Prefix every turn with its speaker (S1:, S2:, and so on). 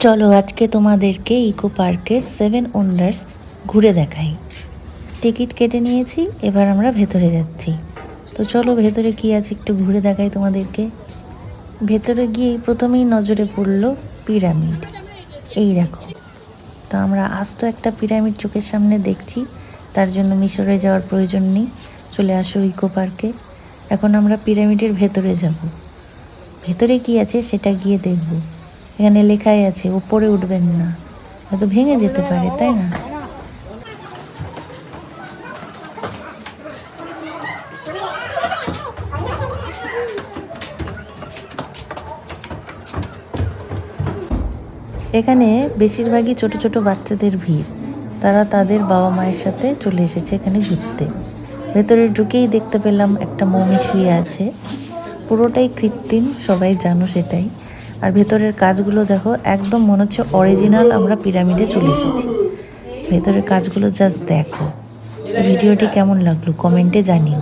S1: চলো আজকে তোমাদেরকে ইকো পার্কের 7 ওয়ান্ডার্স ঘুরে দেখাই। টিকিট কেটে নিয়েছি, এবার আমরা ভেতরে যাচ্ছি। তো চলো ভেতরে কি আছে একটু ঘুরে দেখাই তোমাদেরকে। ভেতরে গিয়েই প্রথমেই নজরে পড়লো পিরামিড। এই দেখো, তো আমরা আস্ত একটা পিরামিড চোখের সামনে দেখছি, তার জন্য মিশরে যাওয়ার প্রয়োজন নেই। চলে আসো ইকো পার্কে। এখন আমরা পিরামিডের ভেতরে যাব। ভেতরে কি আছে সেটা গিয়ে দেখব। এখানে লেখাই আছে উপরে উঠবেন না, হয়তো ভেঙে যেতে পারে, তাই না? এখানে বেশিরভাগই ছোট ছোট বাচ্চাদের ভিড়। তারা তাদের বাবা মায়ের সাথে চলে এসেছে এখানে ঘুরতে। ভেতরে ঢুকেই দেখতে পেলাম একটা মমি শুয়ে আছে। পুরোটাই কৃত্রিম, সবাই জানো সেটাই। আর ভেতরের কাজগুলো দেখো, একদম মনে হচ্ছে অরিজিনাল আমরা পিরামিডে চলে এসেছি। ভেতরের কাজগুলো জাস্ট দেখো। ভিডিওটি কেমন লাগলো কমেন্টে জানিও।